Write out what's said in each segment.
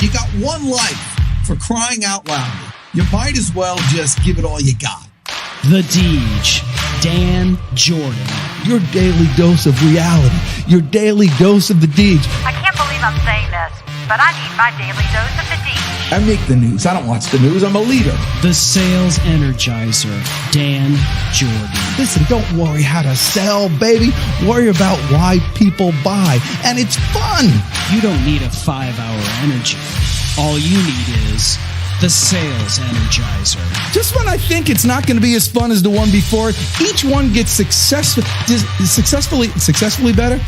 You got one life, for crying out loud. You might as well just give it all you got. The Deej, Dan Jordan. Your daily dose of reality. Your daily dose of the Deej. I can't believe I'm saying this, but I need my daily dose of the Deej. I make the news. I don't watch the news. I'm a leader. The Sales Energizer, Dan Jordan. Listen, don't worry how to sell, baby. Worry about why people buy. And it's fun. You don't need a 5-hour energy. All you need is the Sales Energizer. Just when I think it's not going to be as fun as the one before, each one gets successfully better.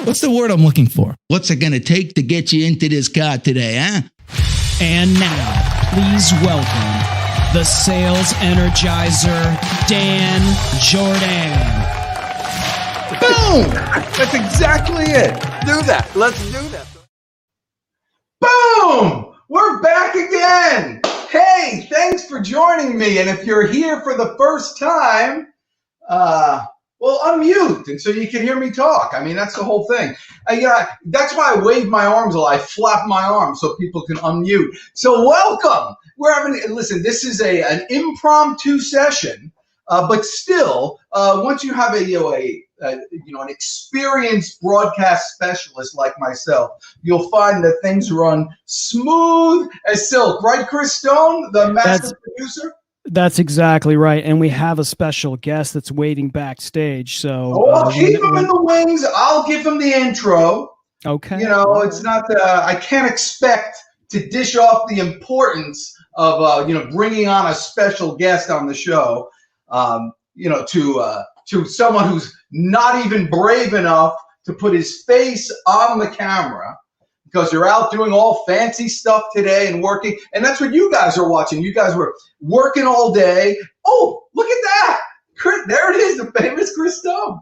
What's the word I'm looking for? What's it going to take to get you into this car today, huh? And now, please welcome the Sales Energizer, Dan Jordan. Boom! That's exactly it. Do that. Let's do that. Boom! We're back again. Hey, thanks for joining me. And if you're here for the first time, well, unmute, and so you can hear me talk. I mean, that's the whole thing. That's why I wave my arms a lot. I flap my arms so people can unmute. So welcome. Listen, this is an impromptu session, but still, once you have an experienced broadcast specialist like myself, you'll find that things run smooth as silk. Right, Chris Stone, the master producer? That's exactly right. And we have a special guest that's waiting backstage. So keep him in the wings. I'll give him the intro. Okay. It's not I can't expect to dish off the importance of bringing on a special guest on the show. To someone who's not even brave enough to put his face on the camera, because you're out doing all fancy stuff today and working. And that's what you guys are watching. You guys were working all day. Oh, look at that. There it is, the famous Chris Stone.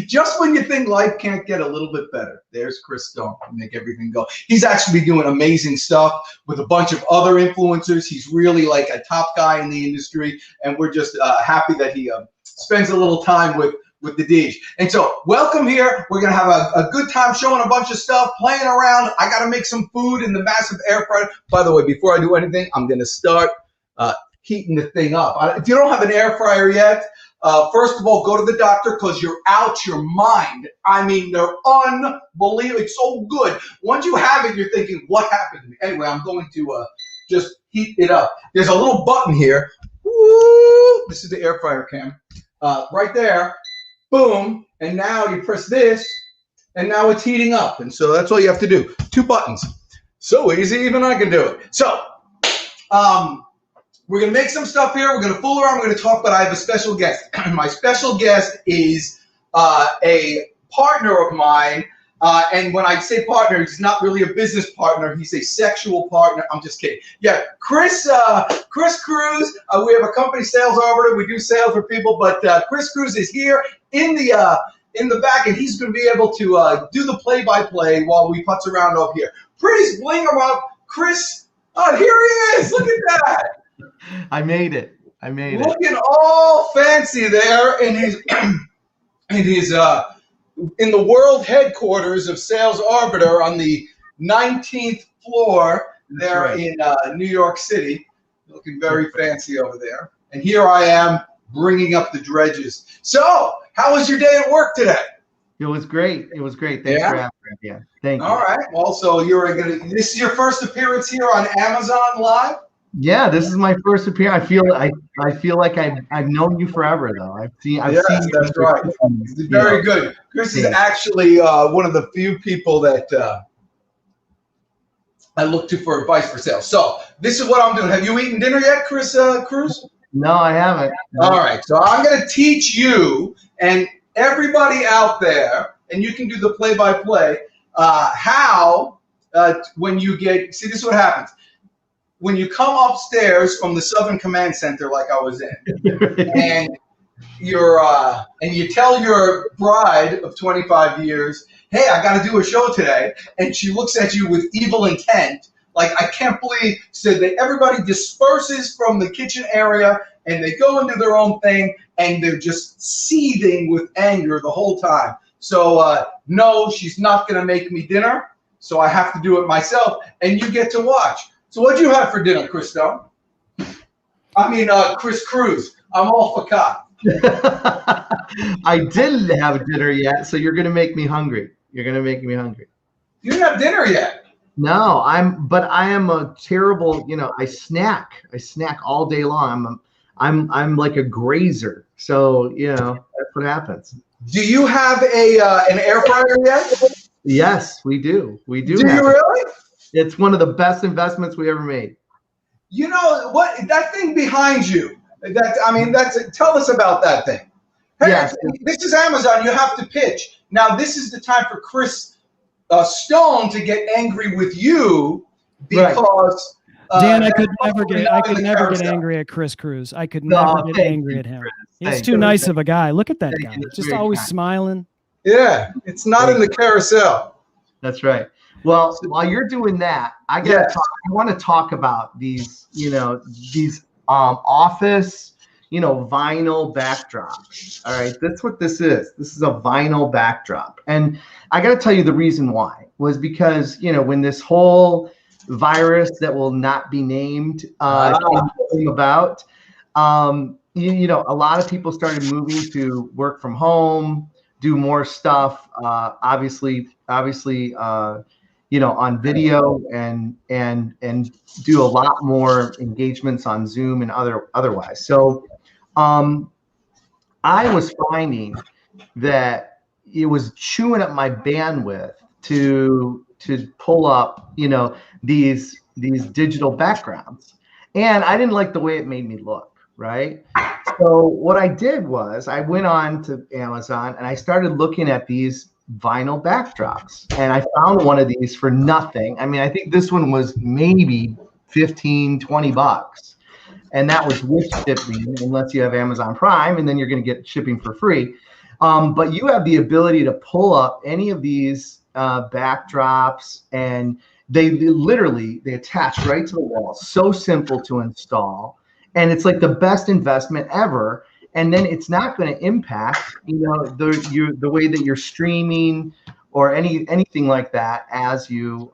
Just when you think life can't get a little bit better, there's Chris Stone to make everything go. He's actually doing amazing stuff with a bunch of other influencers. He's really like a top guy in the industry, and we're just happy that he spends a little time with the Deej. And so welcome here. We're going to have a good time showing a bunch of stuff, playing around. I got to make some food in the massive air fryer. By the way, before I do anything, I'm going to start heating the thing up. If you don't have an air fryer yet, first of all, go to the doctor, because you're out your mind. I mean, they're unbelievable. It's so good. Once you have it, you're thinking, what happened to me? Anyway, I'm going to just heat it up. There's a little button here. Woo! This is the air fryer cam. Right there. Boom. And now you press this, and now it's heating up. And so that's all you have to do. 2 buttons. So easy, even I can do it. So, we're going to make some stuff here. We're going to fool around. We're going to talk, but I have a special guest. My special guest is a partner of mine. And when I say partner, he's not really a business partner. He's a sexual partner. I'm just kidding. Yeah, Chris Cruz. We have a company, Sales Arbiter. We do sales for people, but Chris Cruz is here in the back, and he's going to be able to do the play-by-play while we putz around up here. Please bling him up, Chris. Oh, here he is. Look at that. I made it. Looking all fancy there in his in the world headquarters of Sales Arbiter on the 19th floor there in New York City. Looking very fancy over there. And here I am bringing up the dredges. So, how was your day at work today? It was great. Thanks for having me. Yeah. Thank you. All right. Well, so this is your first appearance here on Amazon Live? Yeah, this is my first appearance. I feel like I've known you forever, though. I've seen. That's right. Very good. Chris is actually one of the few people that I look to for advice for sales. So this is what I'm doing. Have you eaten dinner yet, Chris Cruz? No, I haven't. All right. So I'm going to teach you and everybody out there, and you can do the play-by-play, how when you this is what happens. When you come upstairs from the Southern Command Center, like I was in, and you tell your bride of 25 years, hey, I got to do a show today, and she looks at you with evil intent, like, I can't believe, so that everybody disperses from the kitchen area, and they go into their own thing, and they're just seething with anger the whole time. So, no, she's not going to make me dinner. so I have to do it myself, and you get to watch. So what'd you have for dinner, Christo? I mean, Chris Cruz. I'm all for cop. I didn't have dinner yet, so you're gonna make me hungry. You're gonna make me hungry. You didn't have dinner yet. No, but I am a terrible. I snack all day long. I'm like a grazer. So that's what happens. Do you have an air fryer yet? Yes, we do. We do. Do you really? It's one of the best investments we ever made. You know what? That thing behind you. Tell us about that thing. Hey, yes. This is Amazon. You have to pitch. Now, this is the time for Chris Stone to get angry with you because Dan, I could never get angry at Chris Cruz. I could never get angry at him. He's too nice of a guy. Look at that guy. Just always smiling. Yeah, it's not in the carousel. That's right. Well, while you're doing that, I want to talk about these office, vinyl backdrops. All right, that's what this is. This is a vinyl backdrop, and I got to tell you the reason why was because when this whole virus that will not be named came about, a lot of people started moving to work from home, do more stuff. Obviously, on video and do a lot more engagements on Zoom and otherwise. So I was finding that it was chewing up my bandwidth to pull up, these digital backgrounds. And I didn't like the way it made me look, right? So what I did was I went on to Amazon and I started looking at these vinyl backdrops, and I found one of these for nothing. I mean, I think this one was maybe $15-20, and that was with shipping, unless you have Amazon Prime, and then you're going to get shipping for free. But you have the ability to pull up any of these backdrops, and they attach right to the wall. So simple to install, and it's like the best investment ever. And then it's not going to impact, the way that you're streaming or anything like that as you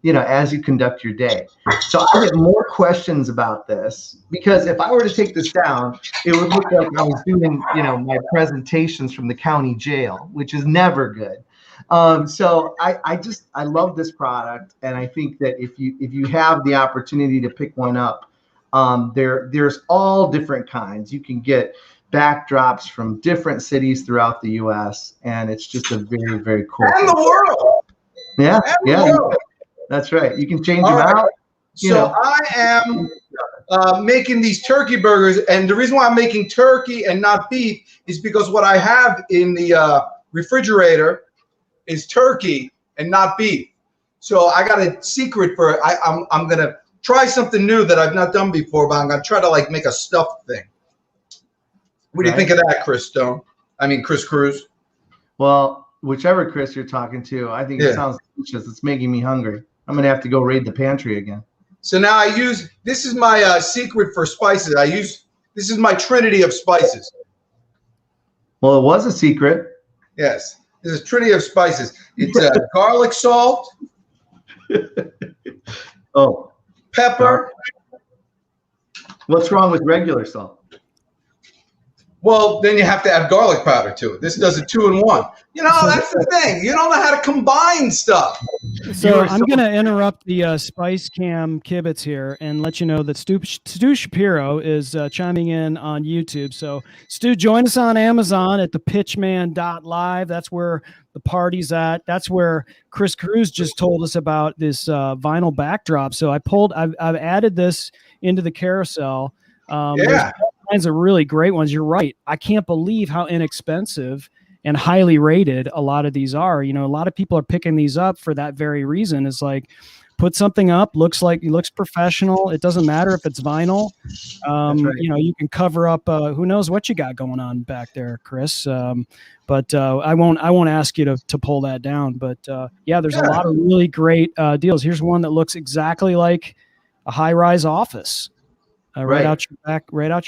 conduct your day. So I get more questions about this because if I were to take this down, it would look like I was doing, my presentations from the county jail, which is never good. So I love this product, and I think that if you have the opportunity to pick one up, there's all different kinds. You can get backdrops from different cities throughout the U.S., and it's just a very, very cool and the world. Yeah, the world. That's right. You can change them out. So I am making these turkey burgers, and the reason why I'm making turkey and not beef is because what I have in the refrigerator is turkey and not beef. So I got a secret for it. I'm gonna try something new that I've not done before, but I'm gonna try to make a stuffed thing. What do you think of that, Chris Stone? I mean, Chris Cruz. Well, whichever Chris you're talking to, I think it sounds delicious. It's making me hungry. I'm going to have to go raid the pantry again. So now this is my secret for spices. This is my Trinity of Spices. Well, it was a secret. Yes. This is Trinity of Spices. It's garlic salt. Oh. Pepper. What's wrong with regular salt? Well, then you have to add garlic powder to it. This does a 2-in-1. That's the thing. You don't know how to combine stuff. So I'm going to interrupt the Spice Cam Kibitz here and let you know that Stu Shapiro is chiming in on YouTube. So, Stu, join us on Amazon at thepitchman.live. That's where the party's at. That's where Chris Cruz just told us about this vinyl backdrop. So I've added this into the carousel. There's all kinds of really great ones. You're right. I can't believe how inexpensive and highly rated a lot of these are. A lot of people are picking these up for that very reason. It's like, put something up, looks professional. It doesn't matter if it's vinyl. Right. You can cover up who knows what you got going on back there, Chris. But I won't ask you to pull that down. But there's a lot of really great deals. Here's one that looks exactly like a high-rise office. Right out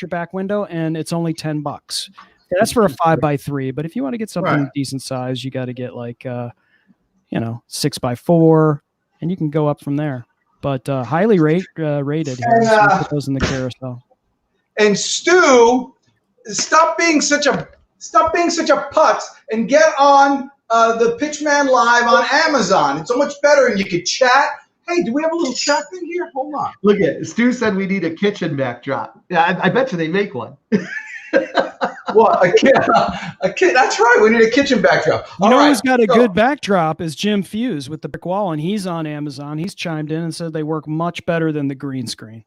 your back window, and it's only $10. That's for a 5x3. But if you want to get something decent size, you got to get 6x4, and you can go up from there. But highly rated here. And, So we put those in the carousel. And Stu, stop being such a putz and get on the Pitchman Live on Amazon. It's so much better, and you can chat. Hey, do we have a little chat thing here? Hold on. Look at Stu said we need a kitchen backdrop. Yeah, I bet you they make one. What, a kid? That's right. We need a kitchen backdrop. You know who's got a good backdrop is Jim Fuse with the brick wall, and he's on Amazon. He's chimed in and said they work much better than the green screen.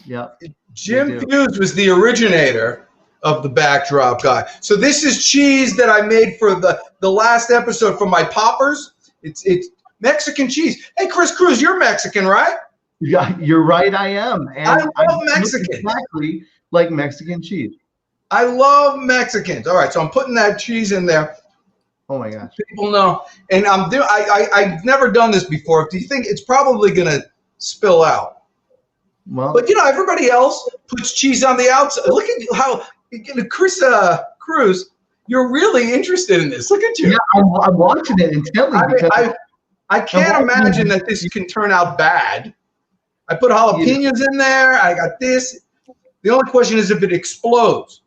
Yeah. Jim Fuse was the originator of the backdrop guy. So this is cheese that I made for the last episode for my poppers. It's Mexican cheese. Hey, Chris Cruz, you're Mexican, right? Yeah, you're right. I am. And I love Mexican. Exactly like Mexican cheese. I love Mexicans. All right, so I'm putting that cheese in there. Oh my gosh. People know, and I've never done this before. Do you think it's probably gonna spill out? Well, But everybody else puts cheese on the outside. Look at how Chris Cruz, you're really interested in this. Look at you. yeah, I'm watching it intently because I can't imagine that this can turn out bad. I put jalapenos in there. I got this. The only question is if it explodes.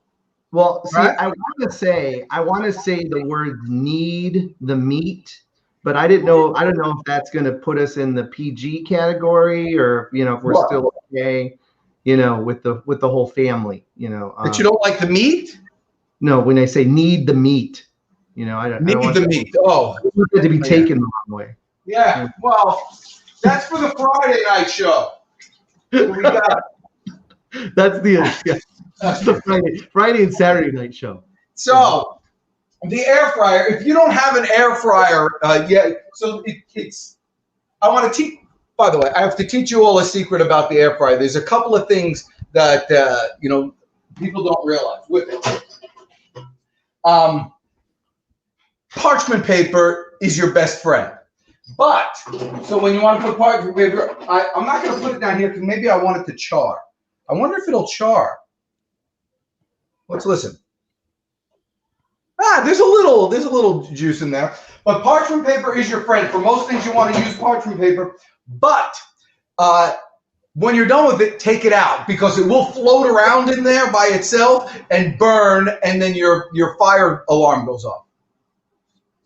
Well, see, Right? I want to say the word "need" the meat, but I don't know if that's going to put us in the PG category or if we're still okay, with the whole family, But you don't like the meat? No, when I say "need the meat," I don't want the meat. Oh, it to be taken the wrong way. yeah. Well, that's for the Friday night show. So we got. That's the Friday and Saturday night show. So the air fryer. If you don't have an air fryer yet, so it's. I want to teach. By the way, I have to teach you all a secret about the air fryer. There's a couple of things that people don't realize with it. Parchment paper is your best friend. But, so when you want to put parchment paper, I'm not going to put it down here because maybe I want it to char. I wonder if it'll char. Let's listen. There's a little juice in there. But parchment paper is your friend. For most things, you want to use parchment paper. But when you're done with it, take it out because it will float around in there by itself and burn, and then your fire alarm goes off.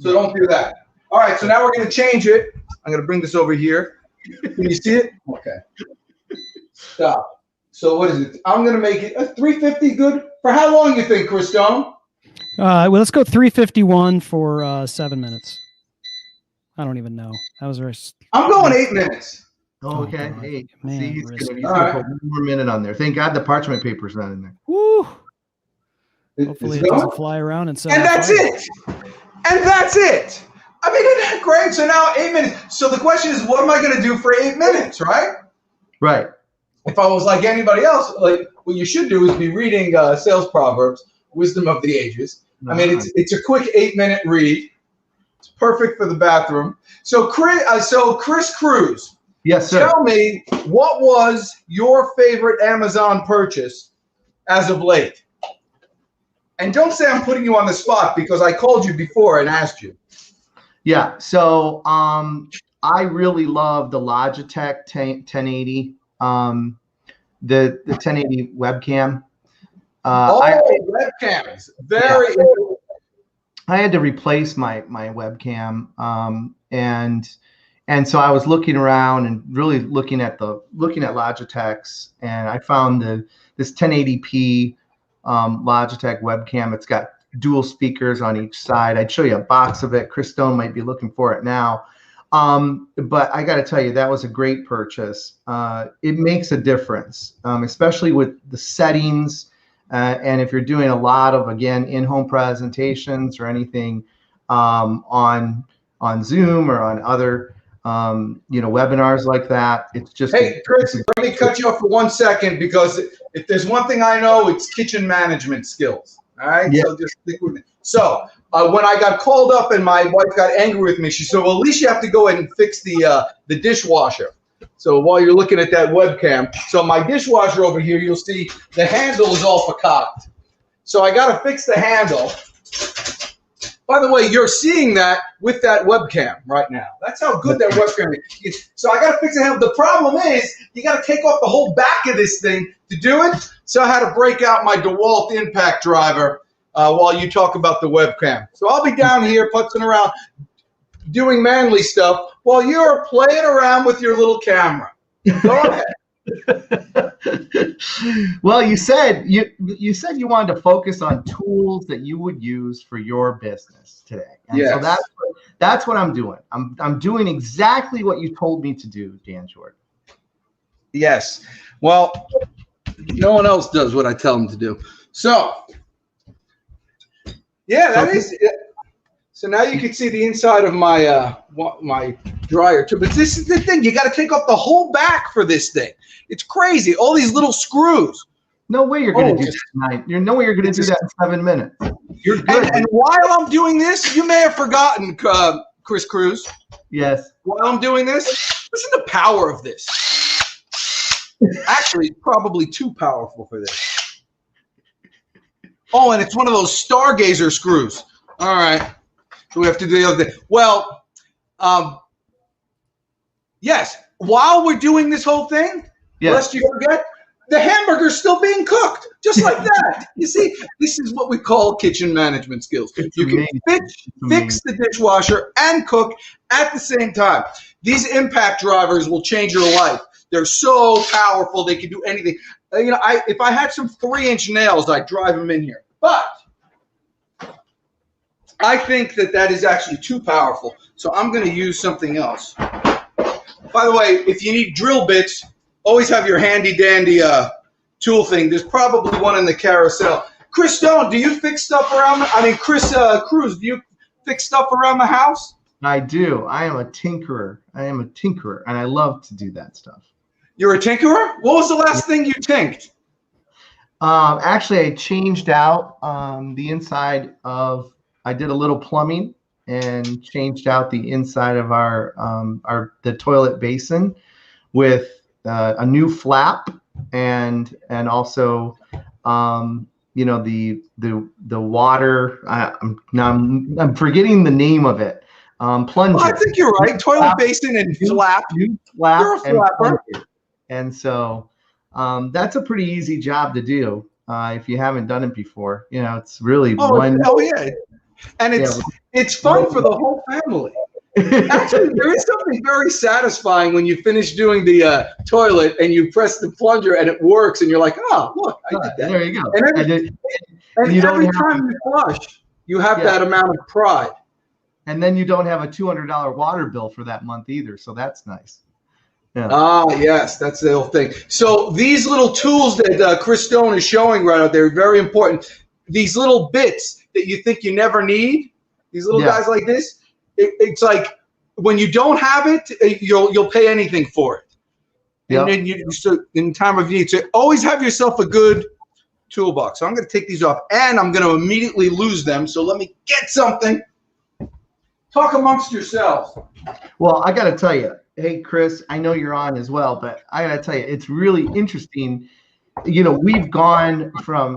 So don't do that. All right, so now we're going to change it. I'm going to bring this over here. Can you see it? Okay. Stop. So what is it? I'm going to make it a 350 good. For how long you think, Chris Stone? Well, let's go 351 for 7 minutes. I don't even know. That was very. I'm going 8 minutes. Oh, okay. God. Hey, Man, see, he's risky. gonna put one more minute on there. Thank God the parchment paper's not in there. Woo! Hopefully it doesn't fly around and set And on that's fire. it. And that's it. I mean, isn't that great? So now 8 minutes. So the question is, what am I going to do for 8 minutes, right? Right. If I was like anybody else, like what you should do is be reading Sales Proverbs, Wisdom of the Ages. I mean, it's a quick 8-minute read. It's perfect for the bathroom. So Chris Cruz, Yes, sir. tell me, what was your favorite Amazon purchase as of late? And don't say I'm putting you on the spot because I called you before and asked you. Yeah. So I really love the Logitech 1080, the 1080 webcam. Webcams. Very. Yeah. I had to replace my webcam, and so I was looking around and really looking at Logitech's, and I found this 1080p Logitech webcam. It's got dual speakers on each side. I'd show you a box of it. Chris Stone might be looking for it now. But I got to tell you, that was a great purchase. It makes a difference, especially with the settings. And if you're doing a lot of, again, in-home presentations or anything on Zoom or on other webinars like that, it's just. Hey, Chris, let me cut you off for 1 second because if there's one thing I know, it's kitchen management skills. All right, Yeah. so just stick with me. So when I got called up and my wife got angry with me, she said, "Well, at least you have to go ahead and fix the dishwasher." So while you're looking at that webcam, so my dishwasher over here, you'll see the handle is all fakaked. So I got to fix the handle. By the way, you're seeing that with that webcam right now. That's how good that webcam is. So I got to fix it. The problem is you got to take off the whole back of this thing to do it. So I had to break out my DeWalt impact driver while you talk about the webcam. So I'll be down here putzing around doing manly stuff while you're playing around with your little camera. Go ahead. Well, you said you wanted to focus on tools that you would use for your business today. And yes. So that's what I'm doing. I'm doing exactly what you told me to do, Dan Jordan. Yes. Well, no one else does what I tell them to do. So, yeah, that is it. So now you can see the inside of my my dryer too. But this is the thing. You got to take off the whole back for this thing. It's crazy. All these little screws. No way you're going to do that tonight. There's no way you're going to do that in 7 minutes. You're good. And while I'm doing this, you may have forgotten, Chris Cruz. Yes. While I'm doing this, listen to the power of this. Actually, it's probably too powerful for this. Oh, and it's one of those stargazer screws. All right. So we have to do the other thing. Well, yes. While we're doing this whole thing, lest you forget, the hamburger's still being cooked, just like that. You see, this is what we call kitchen management skills. You can fix the dishwasher and cook at the same time. These impact drivers will change your life. They're so powerful; they can do anything. You know, if I had some 3-inch nails, I'd drive them in here. But I think that is actually too powerful, so I'm going to use something else. By the way, if you need drill bits, always have your handy-dandy tool thing. There's probably one in the carousel. Chris Stone, do you fix stuff around Chris Cruz, do you fix stuff around the house? I do. I am a tinkerer. And I love to do that stuff. You're a tinkerer? What was the last thing you tinked? Actually, I changed out the inside of. I did a little plumbing and changed out the inside of the toilet basin with a new flap and also you know, the water. I'm forgetting the name of it. Plunger. Well, I think you're right. Toilet basin and flap. New flap. You're a flapper. And so that's a pretty easy job to do if you haven't done it before. You know, it's really yeah. And it's fun for the whole family. Actually, there is something very satisfying when you finish doing the toilet and you press the plunger and it works and you're like, oh, look, I did that. There you go. And every time you flush, you have that amount of pride. And then you don't have a $200 water bill for that month either, so that's nice. Yeah. Ah, yes, that's the whole thing. So these little tools that Chris Stone is showing right out there are very important. These little bits that you think you never need, these little guys like this, it's like when you don't have it, you'll pay anything for it. And then so in time of need, so always have yourself a good toolbox. So I'm going to take these off, and I'm going to immediately lose them. So let me get something. Talk amongst yourselves. Well, I got to tell you, hey, Chris, I know you're on as well, but I got to tell you, it's really interesting. You know, we've gone from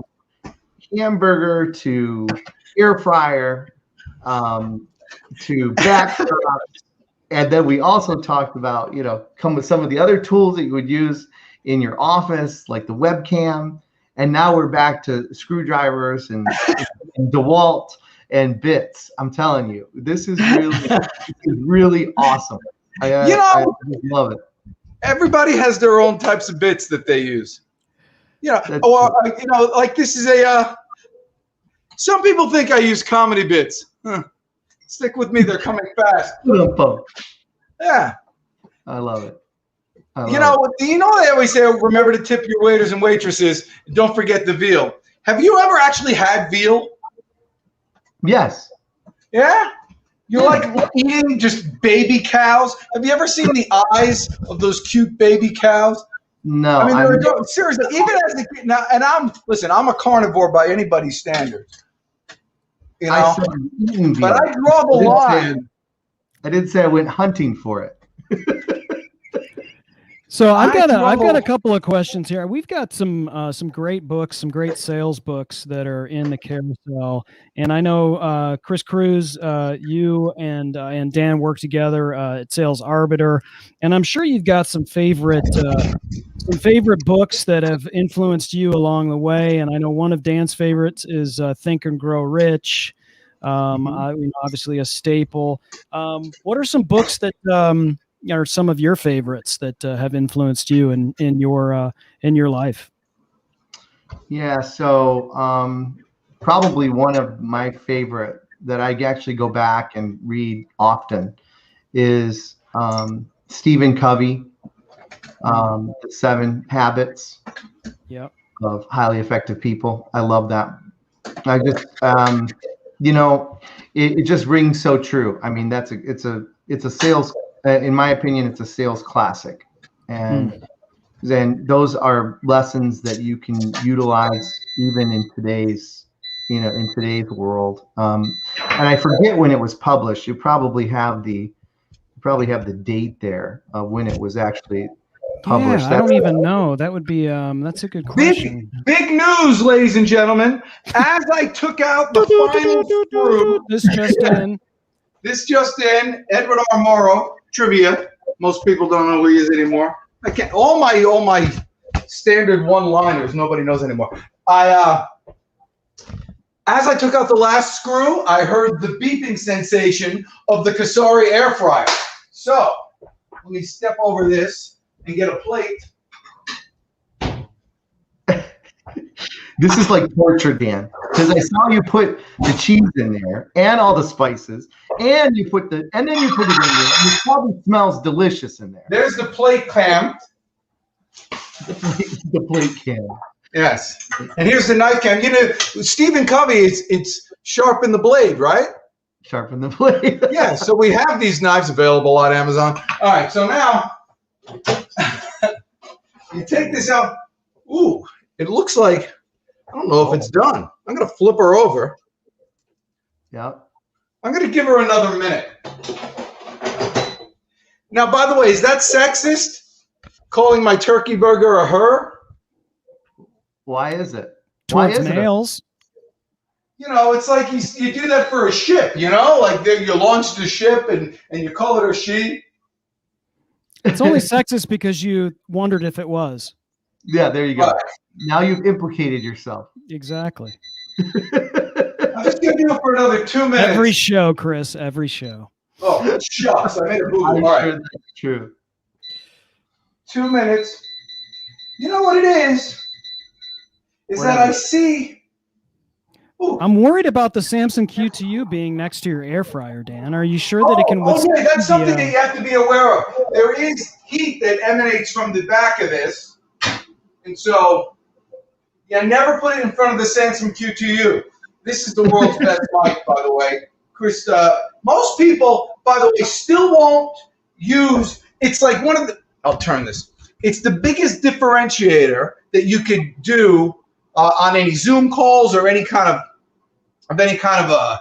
hamburger to air fryer to backdrops, and then we also talked about, you know, come with some of the other tools that you would use in your office, like the webcam, and now we're back to screwdrivers and DeWalt and bits. I'm telling you, this is really awesome. I love it. Everybody has their own types of bits that they use. You know, like this is some people think I use comedy bits. Stick with me, they're coming fast. Yeah. I love it. You know, they always say, remember to tip your waiters and waitresses. Don't forget the veal. Have you ever actually had veal? Yes. Yeah? You like eating just baby cows? Have you ever seen the eyes of those cute baby cows? No. I mean, seriously, even as a kid now, and I'm a carnivore by anybody's standards. You know, but I draw the line. I didn't say I went hunting for it. So I've got a struggle- couple of questions here. We've got some great books, some great sales books that are in the carousel, and I know Chris Cruz, you and Dan work together at Sales Arbiter, and I'm sure you've got some favorite books that have influenced you along the way. And I know one of Dan's favorites is Think and Grow Rich. Obviously a staple. What are some books that are some of your favorites that have influenced you in your life? Yeah, so probably one of my favorite that I actually go back and read often is Stephen Covey, The 7 Habits of Highly Effective People. I love that. I just it just rings so true. I mean, it's a sales, in my opinion, it's a sales classic, and then those are lessons that you can utilize even in today's world. And I forget when it was published. You probably have the date there of when it was actually published. Yeah, I don't even know. That would be that's a good question. Big news, ladies and gentlemen. As I took out the final screw, this just in, Edward R. Morrow trivia. Most people don't know who he is anymore. I can't. All my standard one-liners nobody knows anymore. As I took out the last screw, I heard the beeping sensation of the Kasori Air Fryer. So let me step over this and get a plate. This is like torture, Dan, because I saw you put the cheese in there and all the spices, and then you put it in there. And it probably smells delicious in there. There's the plate cam. The plate cam. Yes. And here's the knife cam. You know, Stephen Covey, it's sharpen the blade, right? Sharpen the blade. Yeah. So we have these knives available on Amazon. All right. So now you take this out. Ooh, it looks like, I don't know if it's done. I'm going to flip her over. Yep. I'm going to give her another minute. Now, by the way, is that sexist? Calling my turkey burger a her? Why is it? Towards males. You know, it's like you do that for a ship, you know? Like you launched a ship and you call it a she. It's only sexist because you wondered if it was. Yeah, there you go. Right. Now you've implicated yourself. Exactly. I'm just going to do it for another 2 minutes. Every show, Chris. Every show. Oh, shucks. I made a boo-boo. All right. Sure that's true. 2 minutes. You know what it is? I see. Ooh. I'm worried about the Samsung Q2U being next to your air fryer, Dan. Are you sure that it can withstand? Okay, that's something that you have to be aware of. There is heat that emanates from the back of this. And so, never put it in front of the Samsung Q2U. This is the world's best mic, by the way. Chris, most people, by the way, still won't use, it's like one of the, I'll turn this. It's the biggest differentiator that you could do on any Zoom calls or any kind of a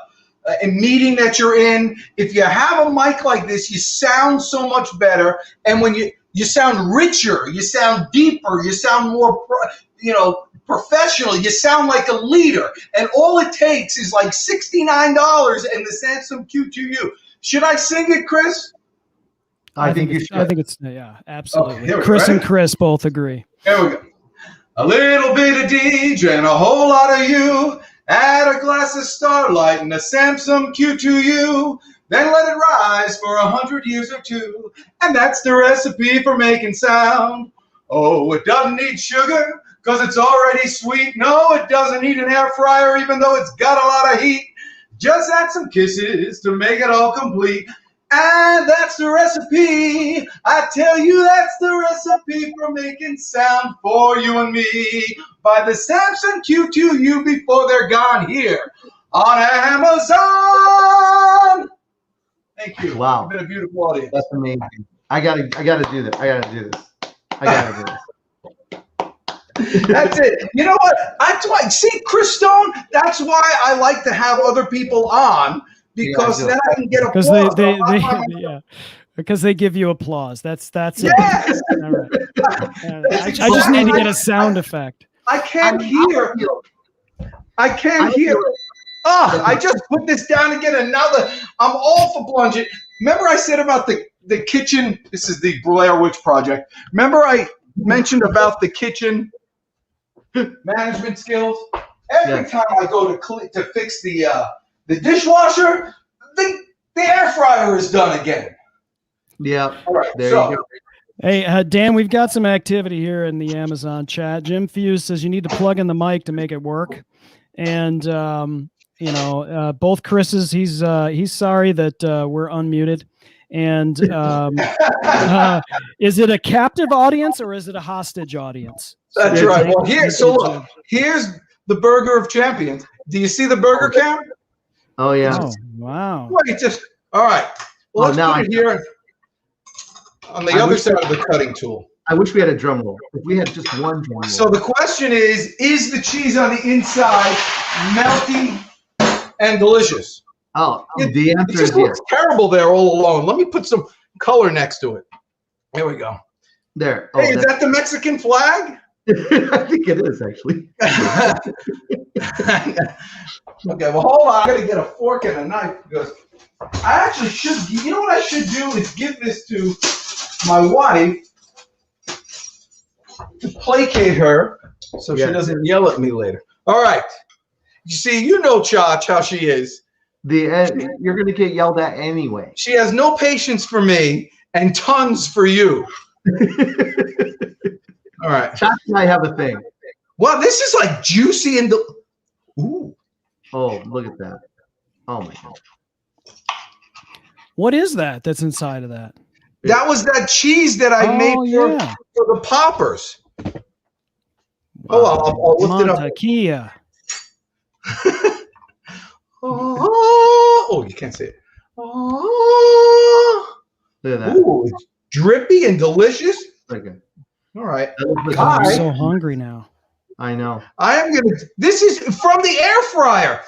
meeting that you're in. If you have a mic like this, you sound so much better. And when you sound richer, you sound deeper, you sound more, professional. You sound like a leader. And all it takes is like $69 and the Samsung Q2U. Should I sing it, Chris? I think it's yeah, absolutely. Okay, Chris and Chris both agree. Here we go. A little bit of DJ and a whole lot of you. Add a glass of Starlight and a Samsung Q2U. Then let it rise for 100 years or two. And that's the recipe for making sound. Oh, it doesn't need sugar because it's already sweet. No, it doesn't need an air fryer even though it's got a lot of heat. Just add some kisses to make it all complete. And that's the recipe. I tell you, that's the recipe for making sound for you and me. By the Samsung Q2U before they're gone here on Amazon. Thank you. Wow. You've been a beautiful audience. That's amazing. I gotta do this. I gotta do this. That's it. You know what? That's why. See, Chris Stone. That's why I like to have other people on because then I can get a because Because they give you applause. That's it. Yes. All right. I just need to get a sound effect. I can't hear. I can't hear. Oh, I just put this down and get another. I'm all for plunging. Remember I said about the kitchen? This is the Blair Witch Project. Remember I mentioned about the kitchen management skills? Every time I go to fix the dishwasher, the air fryer is done again. Yeah. All right. There So, you go. Hey, Dan, we've got some activity here in the Amazon chat. Jim Fuse says you need to plug in the mic to make it work. And, both Chris's, he's sorry that we're unmuted. And is it a captive audience or is it a hostage audience? that's right. Well, here's the Burger of Champions. Do you see the burger cam? Oh yeah. Oh, wow. Wait, all right. Well, let's now put it here on the other side of the cutting tool. I wish we had a drum roll. If we had just one drum roll. So the question is the cheese on the inside melty and delicious? Oh, the It answer is just yes. looks terrible there all alone. Let me put some color next to it. There we go. There. Oh, Hey, is that the Mexican flag? I think it is actually. Okay, well, hold on. I got to get a fork and a knife because I actually should. You know what I should do is give this to my wife to placate her so she doesn't yell at me later. All right. You see, Chach, how she is. You're going to get yelled at anyway. She has no patience for me and tons for you. All right. Chach and I have a thing. Well, this is like juicy and ooh. Oh, look at that. Oh my God. What is that's inside of that? That was that cheese that I made for the poppers. Oh, I'll lift it up. Montequilla. Oh, you can't see it. Oh, Look at that. ooh, it's drippy and delicious. Okay. All right. I'm so hungry now. I know. This is from the air fryer.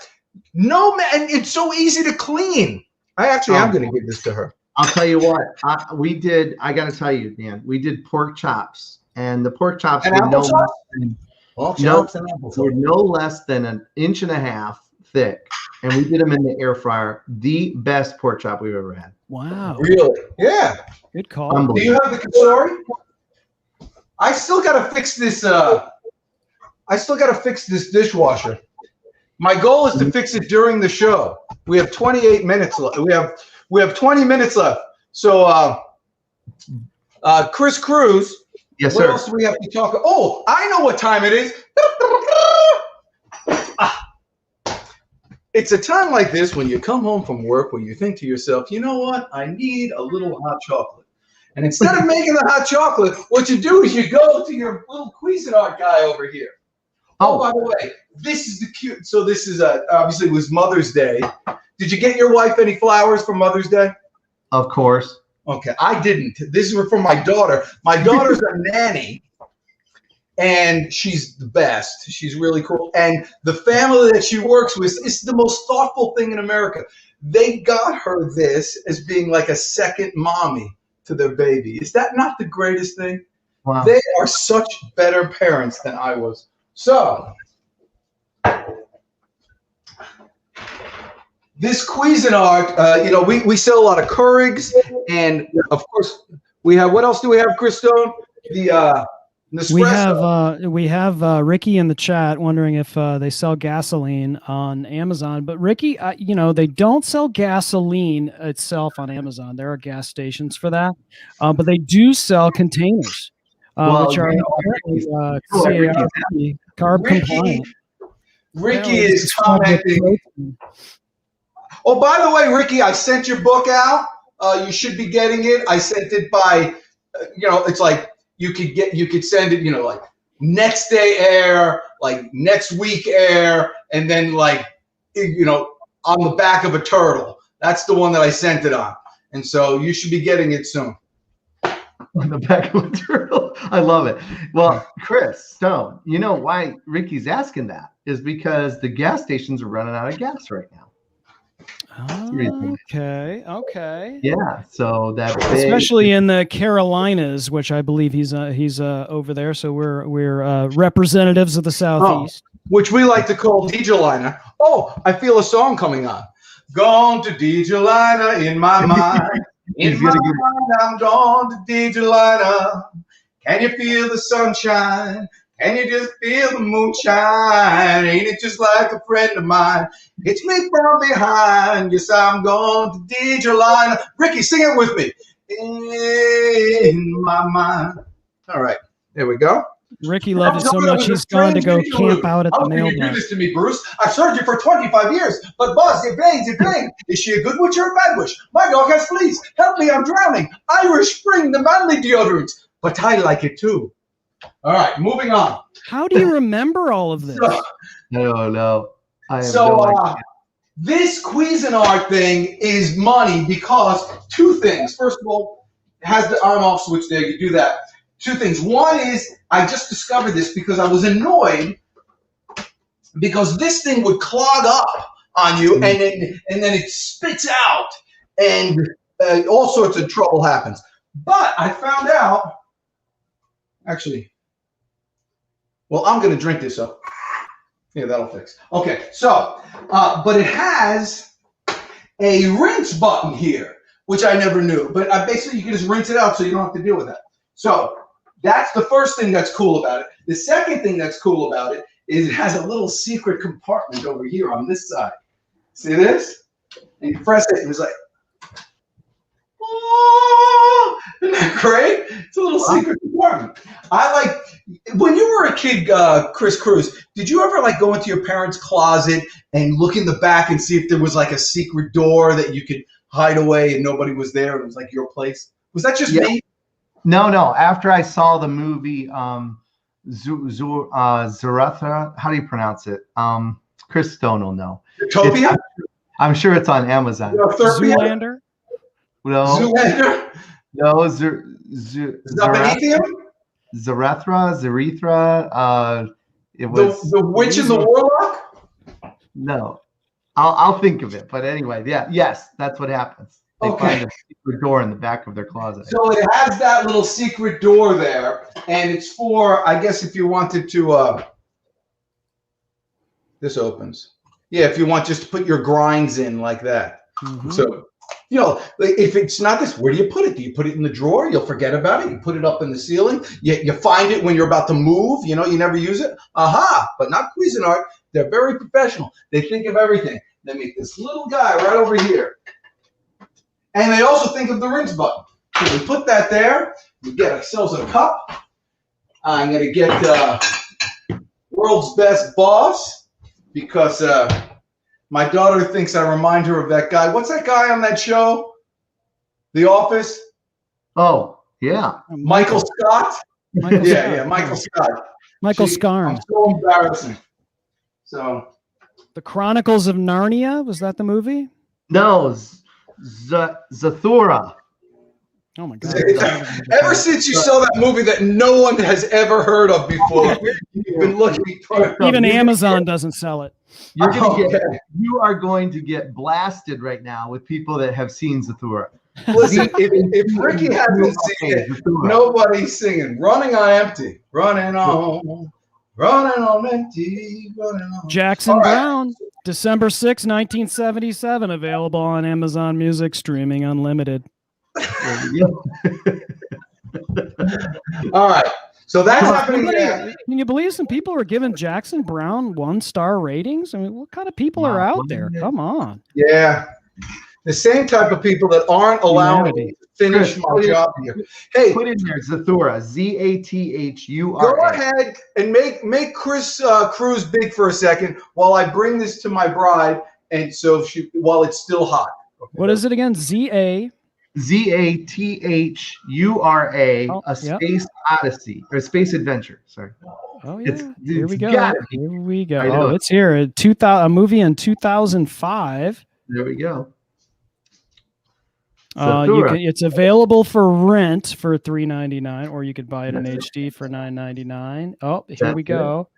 No, man, and it's so easy to clean. I actually am going to give this to her. I'll tell you what. I got to tell you, Dan, we did pork chops, and the pork chops And were no less than an inch and a half thick, and we did them in the air fryer. The best pork chop we've ever had. Wow. Really? Yeah. Good call. Do you have the Kasori? I still got to fix this. Dishwasher. My goal is to fix it during the show. We have 28 minutes left. We have 20 minutes left. So, Chris Cruz. Yes, what sir. else do we have to talk? Oh, I know what time it is. It's a time like this when you come home from work where you think to yourself, you know what? I need a little hot chocolate. And instead of making the hot chocolate, what you do is you go to your little Cuisinart guy over here. Oh, by the way, this is the cute. So this is obviously it was Mother's Day. Did you get your wife any flowers for Mother's Day? Of course. Okay, I didn't. This is for my daughter. My daughter's a nanny, and she's the best. She's really cool. And the family that she works with is the most thoughtful thing in America. They got her this as being like a second mommy to their baby. Is that not the greatest thing? Wow. They are such better parents than I was. So, this Cuisinart, we sell a lot of Keurigs, and of course, we have, what else do we have, Chris Stone? The Nespresso. We have Ricky in the chat wondering if they sell gasoline on Amazon. But Ricky, they don't sell gasoline itself on Amazon. There are gas stations for that, but they do sell containers, which are carb compliant. Ricky is commenting. Oh, by the way, Ricky, I sent your book out. You should be getting it. I sent it by, it's like you could send it, like next day air, like next week air, and then like, on the back of a turtle. That's the one that I sent it on. And so you should be getting it soon. On the back of a turtle. I love it. Well, Chris Stone, you know why Ricky's asking that is because the gas stations are running out of gas right now. Okay. Yeah, so that big, Especially in the Carolinas, which I believe he's over there. So we're representatives of the Southeast. Which we like to call Degelina. Oh, I feel a song coming on. Gone to Degelina in my mind. In my mind, I'm gone to Degelina. Can you feel the sunshine? Can you just feel the moonshine? Ain't it just like a friend of mine? It's me from behind. Yes, I'm going to Degelina. Ricky, sing it with me. In my mind. All right, there we go. Ricky loved it so much he's gone to go camp out at the How can you do mailbox. this to me, Bruce? I've served you for 25 years, but boss, it blames. Is she a good witch or a bad witch? My dog has fleas. Help me, I'm drowning. Irish Spring, the manly deodorant. But I like it too. All right, moving on. How do you remember all of this? I don't know. I have no idea. This Cuisinart thing is money because two things. First of all, it has the on-off switch there. You do that. Two things. One is I just discovered this because I was annoyed because this thing would clog up on you and then it spits out and all sorts of trouble happens. But I found out, actually, well, I'm going to drink this up. Yeah, that'll fix. Okay, so, but it has a rinse button here, which I never knew. But basically, you can just rinse it out so you don't have to deal with that. So that's the first thing that's cool about it. The second thing that's cool about it is it has a little secret compartment over here on this side. See this? And you press it, and it's like, oh, isn't that great? It's a little secret compartment. I like, when you were a kid, Chris Cruz, did you ever like go into your parents' closet and look in the back and see if there was like a secret door that you could hide away and nobody was there and it was like your place? Was that just me? No. After I saw the movie Zarathustra, how do you pronounce it? Chris Stone will know. Utopia? I'm sure it's on Amazon. Zoolander? No. Zoolander? No, Zapatithia? Zarethra. It was the witch and the warlock? No. I'll think of it. But anyway, yes, that's what happens. They find a secret door in the back of their closet. So it has that little secret door there, and it's for, I guess, if you wanted to, this opens. Yeah, if you want just to put your grinds in like that. Mm-hmm. So, you know, if it's not this, where do you put it? Do you put it in the drawer? You'll forget about it. You put it up in the ceiling. You find it when you're about to move. You know, you never use it. Aha! But not Cuisinart. They're very professional. They think of everything. They make this little guy right over here. And they also think of the rinse button. So we put that there. We get ourselves a cup. I'm going to get World's Best Boss because my daughter thinks I remind her of that guy. What's that guy on that show? The Office? Oh, yeah. Michael Scott? Michael Scott. Michael Scarn. I'm so embarrassing. So. The Chronicles of Narnia? Was that the movie? No. Zathura. Oh my God. Ever since you saw that movie that no one has ever heard of before, you've been looking for it. Even Amazon doesn't sell it. You are going to get blasted right now with people that have seen Zathura. Listen, if Ricky hasn't seen it, nobody's singing. Running on empty. Running on empty. Running on. Jackson Brown. December 6, 1977, available on Amazon Music, streaming unlimited. All right. So that's happening. Can you believe some people are giving Jackson Brown 1-star ratings? I mean, what kind of people are out there? Come on. Yeah. The same type of people that aren't allowing me to finish my job here. Hey, put in there Zathura, Zathura. Go ahead and make Chris Cruz big for a second while I bring this to my bride, and so while it's still hot. Okay. What is it again? Zathura, a space odyssey or space adventure. Sorry. Oh yeah. Here we go. Here we go. Oh, it's here. A movie in 2005. There we go. It's available for rent for $3.99, or you could buy it in HD for $9.99. Oh, here we go.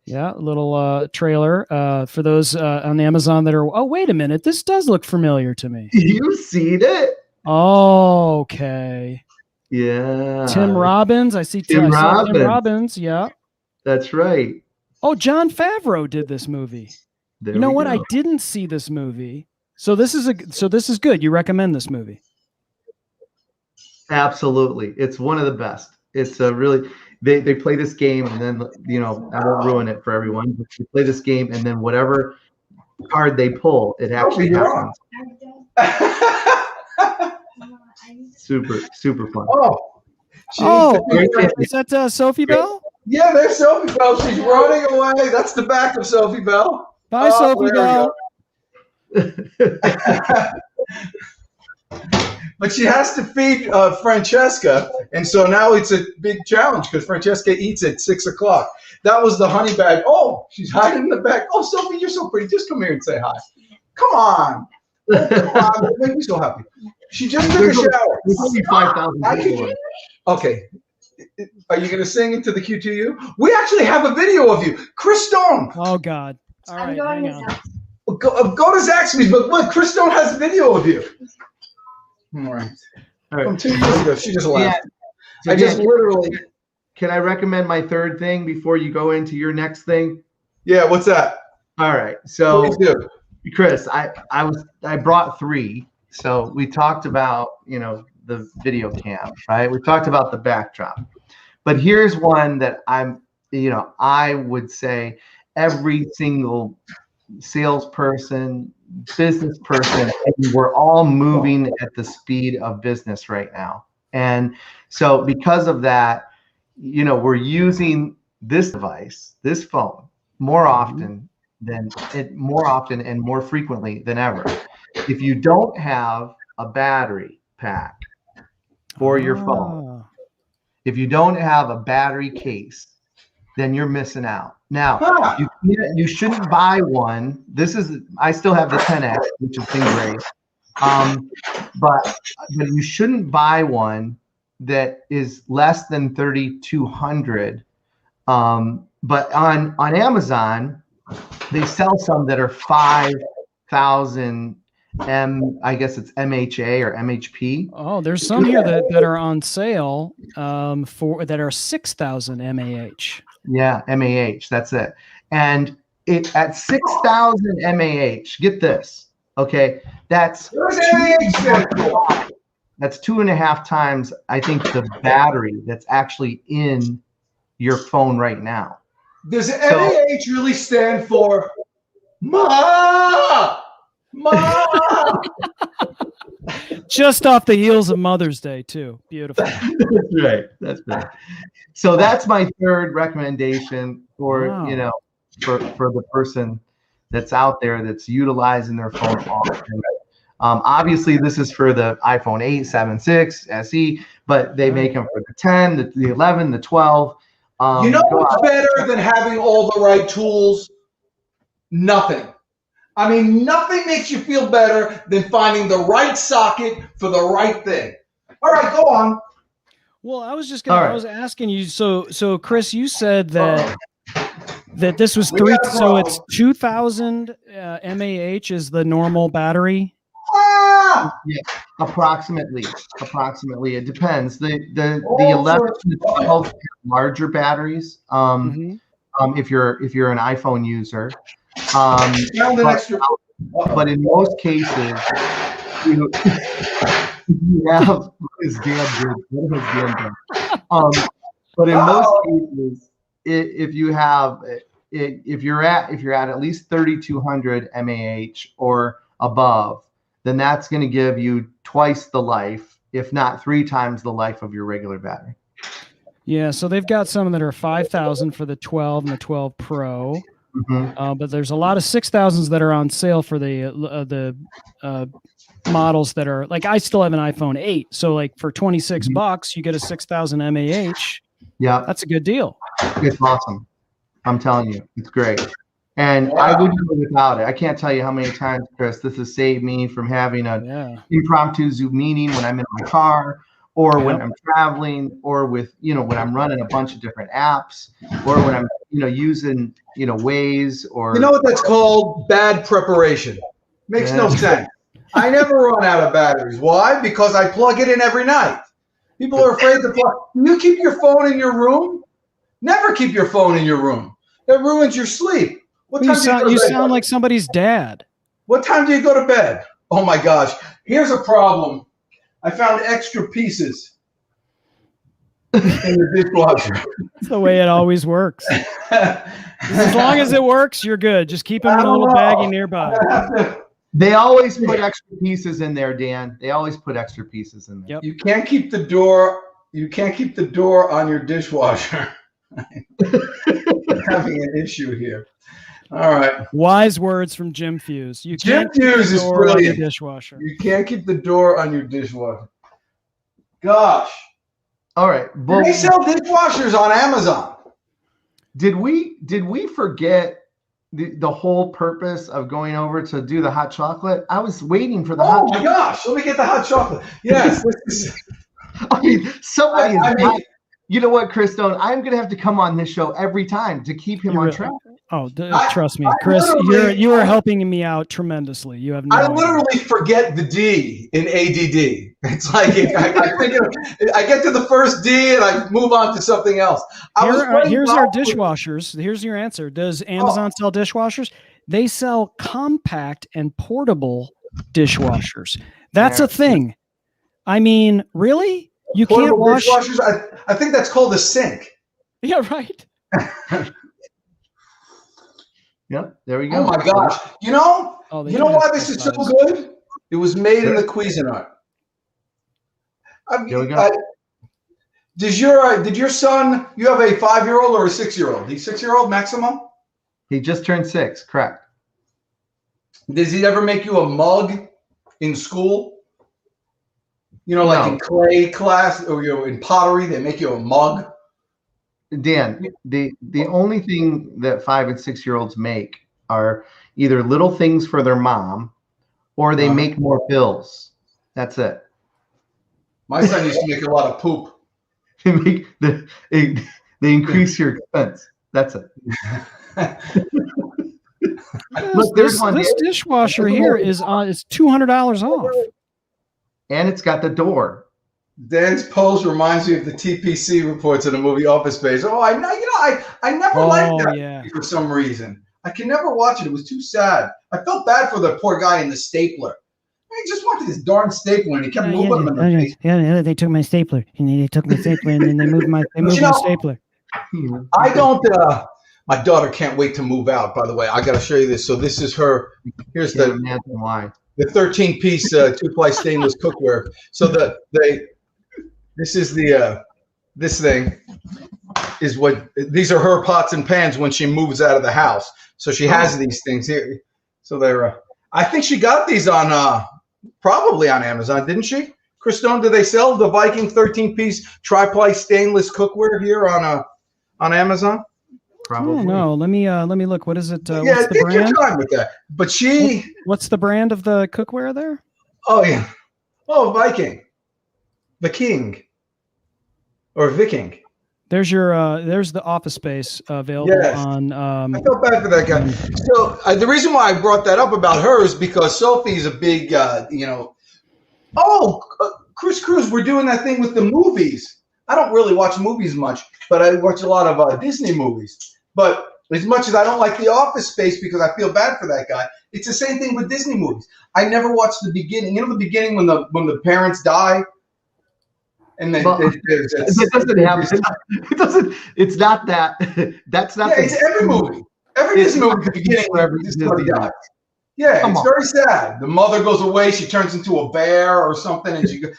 Yeah, a little trailer for those on Amazon that are. Oh, wait a minute. This does look familiar to me. You seen it? Oh, okay. Yeah. Tim Robbins. I see Tim I saw Tim Robbins. Robbins. Yeah. That's right. Oh, Jon Favreau did this movie. There You know we what? go. I didn't see this movie. So this is good. You recommend this movie? Absolutely. It's one of the best. It's a really they play this game and then I won't ruin it for everyone, but they play this game and then whatever card they pull, it actually happens. Super fun. Is that Sophie Bell? Yeah, there's Sophie Bell. She's running away. That's the back of Sophie Bell. Bye, Sophie Bell. But she has to feed Francesca, and so now it's a big challenge because Francesca eats at 6 o'clock. That was the honey bag. Oh, she's hiding in the back. Oh, Sophie, you're so pretty. Just come here and say hi. Come on. Come on. It makes me so happy. She just took a shower. There's only 5,000 people. Okay. Are you going to sing into the QTU? We actually have a video of you. Chris Stone. Oh, God. All right, hang on. Go to Zaxby's, but look, Chris Stone has video of you. All right. From 2 years ago, she just laughed. Yeah. I just literally. Can I recommend my third thing before you go into your next thing? Yeah, what's that? All right. So, Please do. Chris, I brought 3. So we talked about the video cam, right? We talked about the backdrop, but here's one that I would say every single salesperson, business person, and we're all moving at the speed of business right now. And so because of that, we're using this device, this phone, more often and more frequently than ever. If you don't have a battery pack for your phone, if you don't have a battery case, then you're missing out. Now, you shouldn't buy one. I still have the 10X, which has been great. But you shouldn't buy one that is less than 3,200. But on Amazon, they sell some that are 5,000 I guess it's MHA or MHP. Oh, there's some here that are on sale that are 6,000 MAH. Yeah, MAH, that's it. And at 6,000 MAH, get this, okay? That's 2.5 times, I think, the battery that's actually in your phone right now. Does MAH really stand for Ma? Ma! Just off the heels of Mother's Day, too. Beautiful. That's right. So that's my third recommendation for for the person that's out there that's utilizing their phone often. Obviously, this is for the iPhone 8, 7, 6, SE, but they make them for the 10, the 11, the 12. What's better than having all the right tools? Nothing. I mean, nothing makes you feel better than finding the right socket for the right thing. All right, go on. Well, I was I was asking you. So Chris, you said that this was so it's 2,000 MAH is the normal battery. Yeah, approximately. It depends. The 11 to 12 have larger batteries. If you're an iPhone user. But in most cases, you have is damn good. What is damn good? But in most cases, if you're at least 3,200 MAH or above, then that's going to give you twice the life, if not 3 times the life of your regular battery. Yeah, so they've got some that are 5,000 for the 12 and the 12 Pro. But there's a lot of 6,000s that are on sale for the models that are like, I still have an iPhone 8. So like for $26, you get a 6,000 MAH. Yeah, that's a good deal. It's awesome. I'm telling you, it's great. And I wouldn't do it without it. I can't tell you how many times, Chris, this has saved me from having an impromptu Zoom meeting when I'm in my car, or when I'm traveling, or with, when I'm running a bunch of different apps, or when I'm, using, Waze, or. You know what that's called? Bad preparation. Makes no sense. I never run out of batteries. Why? Because I plug it in every night. People are afraid to plug. You keep your phone in your room? Never keep your phone in your room. That ruins your sleep. You sound like somebody's dad. What time do you go to bed? Oh my gosh. Here's a problem. I found extra pieces in the dishwasher. That's the way it always works. As long as it works, you're good. Just keep them in a little baggie nearby. They always put extra pieces in there, Dan. They always put extra pieces in there. Yep. You can't keep the door. You can't keep the door on your dishwasher. I'm having an issue here. All right. Wise words from Jim Fuse. Jim Fuse is brilliant. Dishwasher. You can't keep the door on your dishwasher. Gosh. All right. They sell dishwashers on Amazon. Did we forget the whole purpose of going over to do the hot chocolate? I was waiting for the hot chocolate. Oh my gosh. Let me get the hot chocolate. Yes. I mean, somebody you know what, Chris Stone? I'm going to have to come on this show every time to keep him on track. Oh, trust me, Chris. You are helping me out tremendously. You have no I literally forget the D in ADD. It's like I get to the first D and I move on to something else. Here's our dishwashers. Here's your answer. Does Amazon sell dishwashers? They sell compact and portable dishwashers. That's a thing. I mean, really? You can't wash dishwashers? I think that's called a sink. Yeah, right. Yep, there we go. Oh my gosh! You know why this is so good? It was made in the Cuisinart. There we go. Did your son? You have a 5-year-old or a 6-year-old? He's 6-year-old maximum. He just turned 6. Correct. Does he ever make you a mug in school? Like in clay class or in pottery, they make you a mug. Dan, the only thing that 5 and 6-year-olds make are either little things for their mom, or they make more bills. That's it. My son used to make a lot of poop. They increase your expense. That's it. Look, this dishwasher here is $200 off, and it's got the door. Dan's pose reminds me of the TPC reports in the movie Office Space. Oh, I never liked that for some reason. I can never watch it. It was too sad. I felt bad for the poor guy in the stapler. I just wanted this darn stapler, and he kept moving them in the face. Yeah, they took my stapler, and they took my stapler, and then they moved my stapler. I don't. My daughter can't wait to move out. By the way, I got to show you this. So this is her. Here's the 13-piece 2-ply stainless cookware. So this is this thing is what these are her pots and pans when she moves out of the house. So she has these things here. So they're I think she got these on probably on Amazon, didn't she? Chris Stone, do they sell the Viking 13-piece tri-ply stainless cookware here on Amazon? Probably. No, let me look. What is it? Yeah, what's the brand? Your time with that. But what's the brand of the cookware there? Oh yeah. Oh, Viking. The King. Or Viking. There's the Office Space available on. I felt bad for that guy. So the reason why I brought that up about her is because Sophie's a big, Chris Cruz, we're doing that thing with the movies. I don't really watch movies much, but I watch a lot of Disney movies. But as much as I don't like the Office Space because I feel bad for that guy, it's the same thing with Disney movies. I never watched the beginning. The beginning when the parents die. And then it doesn't happen. It doesn't. It's not that. That's not. Yeah, it's every movie. Every Disney movie at the beginning where somebody dies. Yeah, it's very sad. The mother goes away. She turns into a bear or something, and she goes.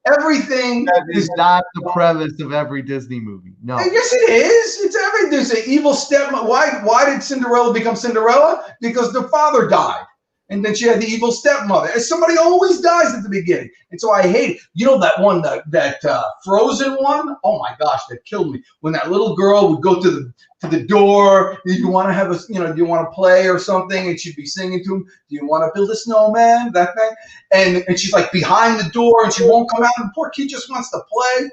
Everything that is not the premise of every Disney movie. No. Yes, it is. It's everything. There's an evil stepmother. Why did Cinderella become Cinderella? Because the father died. And then she had the evil stepmother. And somebody always dies at the beginning. And so I hate it. You know that one, that Frozen one? Oh my gosh, that killed me. When that little girl would go to the door, do you want to have do you want to play or something? And she'd be singing to him, do you want to build a snowman? That thing. And she's like behind the door and she won't come out. And the poor kid just wants to play.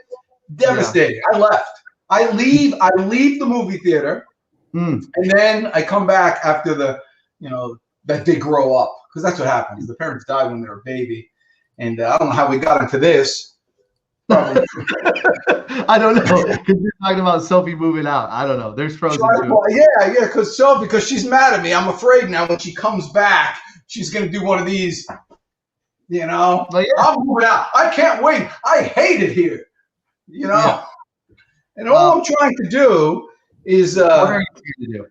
Devastating. Yeah. I left. I leave the movie theater. And then I come back after that they grow up, because that's what happens. The parents die when they're a baby, and I don't know how we got into this. Probably. I don't know, because you're talking about Sophie moving out. I don't know. There's Frozen too. Yeah, because Sophie, because she's mad at me. I'm afraid now when she comes back, she's gonna do one of these. I'm moving out. I can't wait. I hate it here. And all I'm trying to do is. What are you trying to do?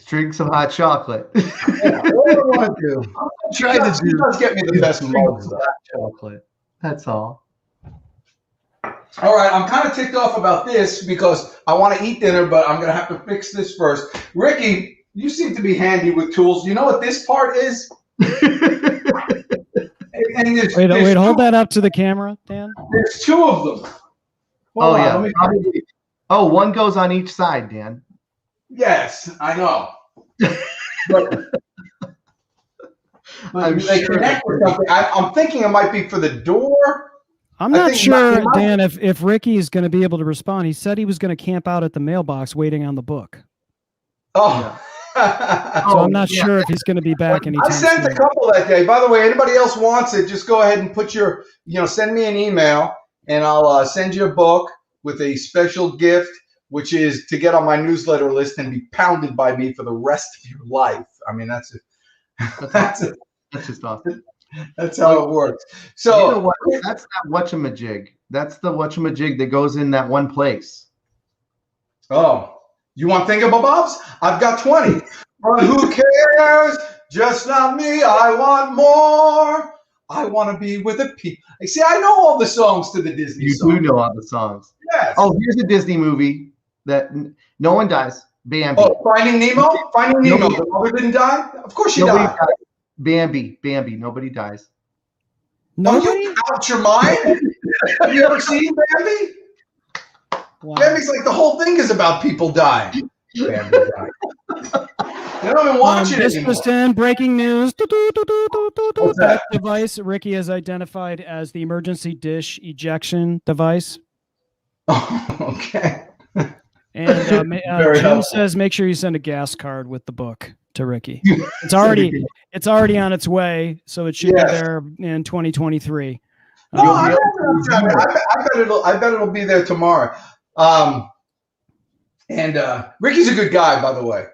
Drink some hot chocolate. What do I want to do? I'm trying to do. She does get me the best mugs. Hot chocolate. That's all. All right, I'm kind of ticked off about this because I want to eat dinner, but I'm going to have to fix this first. Ricky, you seem to be handy with tools. You know what this part is? Wait, hold that up to the camera, Dan. There's two of them. Hold on, Oh, one goes on each side, Dan. Yes, I know. But they connect with something. I'm thinking it might be for the door. I'm not sure, Dan, if Ricky is going to be able to respond. He said he was going to camp out at the mailbox waiting on the book. Oh. So I'm not sure if he's going to be back anytime I sent a couple that day. By the way, anybody else wants it, just go ahead and put send me an email, and I'll send you a book with a special gift, which is to get on my newsletter list and be pounded by me for the rest of your life. I mean, that's it. That's just awesome. That's how it works. So you know what? That's not whatchamajig. That's the whatchamajig that goes in that one place. Oh, you want thingamabobs? I've got 20. But who cares? Just not me. I want more. I want to be with the people. See, I know all the songs to the Disney songs. You do know all the songs. Yes. Oh, here's a Disney movie that no one dies. Bambi. Oh, Finding Nemo? Finding Nemo. The mother didn't die? Of course she died. Bambi. Nobody dies. Nobody? Are you out your mind? Have you ever seen Bambi? Wow. Bambi's like the whole thing is about people dying. Bambi died. They don't even watch it this anymore. just in, breaking news. What's that? Device Ricky has identified as the emergency dish ejection device. Oh, okay. And Jim says, make sure you send a gas card with the book to Ricky. It's already on its way, so it should be there in 2023. No, I bet it'll be there tomorrow. And Ricky's a good guy, by the way.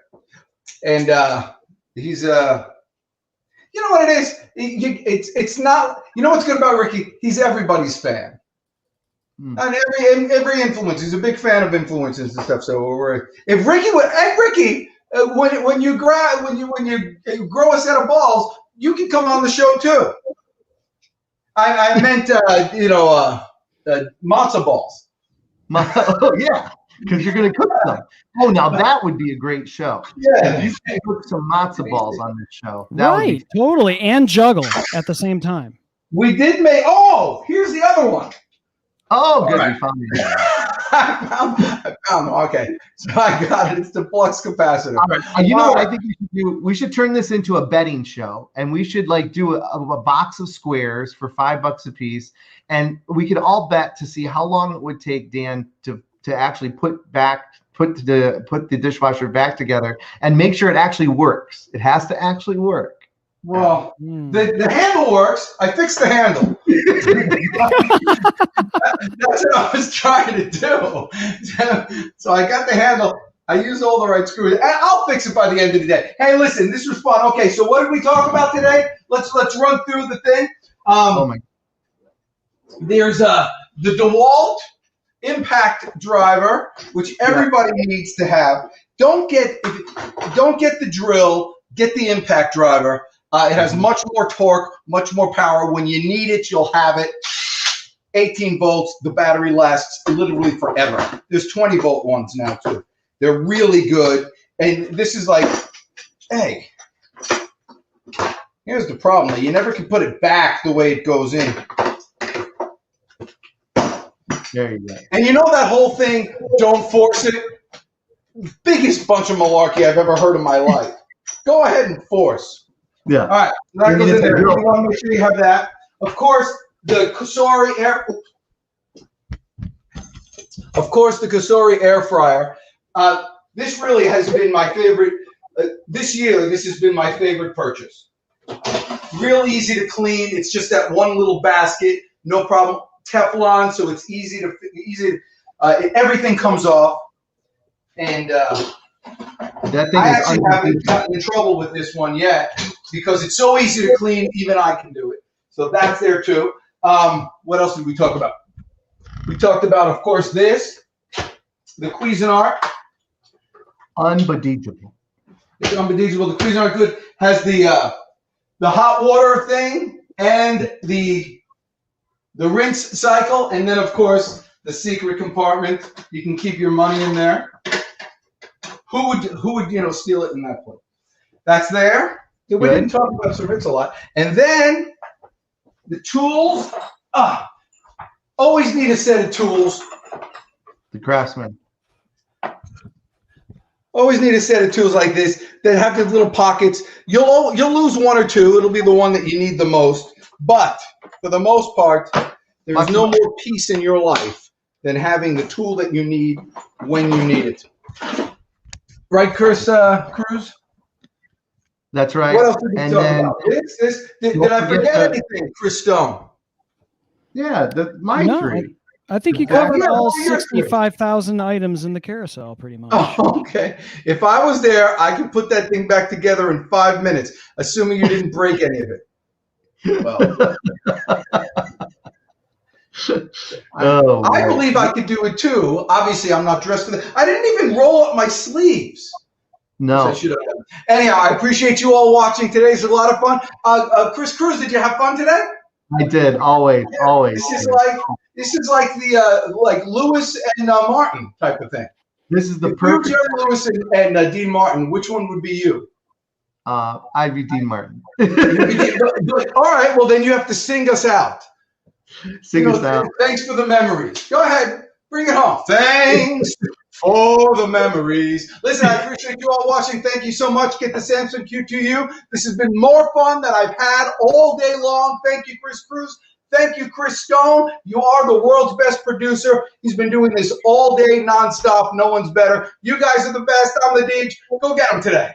And he's you know what it is? It's not. You know what's good about Ricky? He's everybody's fan. And every influence, he's a big fan of influences and stuff. So if Ricky would, Ricky, when you grow a set of balls, you can come on the show too. I meant matzo balls. Oh yeah, because you're gonna cook them. Oh, now that would be a great show. Yeah, you can cook some matzo balls on this show. Right, totally, and juggle at the same time. We did make. Oh, here's the other one. Oh, good. Right. You found it. I found them. Okay. So I got it. It's the flux capacitor. All right. You know what I think we should do? We should turn this into a betting show, and we should do a box of squares for $5 a piece, and we could all bet to see how long it would take Dan to actually put the dishwasher back together and make sure it actually works. It has to actually work. Well, the handle works. I fixed the handle. That's what I was trying to do. So I got the handle. I used all the right screws. I'll fix it by the end of the day. Hey, listen, this was fun. Okay, so what did we talk about today? Let's run through the thing. There's the DeWalt impact driver, which everybody needs to have. Don't get the drill. Get the impact driver. It has much more torque, much more power. When you need it, you'll have it. 18 volts. The battery lasts literally forever. There's 20-volt ones now, too. They're really good. And this is like, hey, Here's the problem. You never can put it back the way it goes in. There you go. And you know that whole thing, don't force it? Biggest bunch of malarkey I've ever heard in my life. Go ahead and force. Yeah. All right. That goes in there. You want to make sure you have that. Of course, the Kasori Air Fryer. This really has been my favorite. This year, this has been my favorite purchase. Real easy to clean. It's just that one little basket. No problem. Teflon, so it's easy to everything comes off. And that thing I is actually haven't gotten in trouble with this one yet because it's so easy to clean. Even I can do it. So that's there too. What else did we talk about? We talked about, of course, this, the Cuisinart. unbelievable. It's unbelievable. The Cuisinart good has the hot water thing and the rinse cycle, and then of course the secret compartment. You can keep your money in there. Who would steal it in that place? That's there. We didn't talk about service a lot. And then the tools. Always need a set of tools. The Craftsman. Always need a set of tools like this that have the little pockets. You'll lose one or two. It'll be the one that you need the most. But for the most part, there's no more peace in your life than having the tool that you need when you need it. Right, Chris Cruz? That's right. What else did we And talk then, about? Did I forget anything, Chris Stone? yeah, the my tree. I think you covered all 65,000 items in the carousel pretty much. Oh, okay. If I was there, I could put that thing back together in 5 minutes, assuming you didn't break any of it. Well, I believe I could do it too. Obviously, I'm not dressed for that. I didn't even roll up my sleeves. No. I should have done. Anyhow, I appreciate you all watching. Today's a lot of fun. Chris Cruz, did you have fun today? I did. Always. This is like the like Lewis and Martin type of thing. This is the If you were perfect. Jerry Lewis and Dean Martin, which one would be you? I'd be Dean Martin. All right, well then you have to sing us out. Sing us out. Thanks for the memories. Go ahead, bring it home. Thanks for the memories. Listen, I appreciate you all watching. Thank you so much. Get the Samsung Q2U. This has been more fun than I've had all day long. Thank you, Chris Cruz. Thank you, Chris Stone. You are the world's best producer. He's been doing this all day, nonstop. No one's better. You guys are the best. I'm the Deej. Go get them today.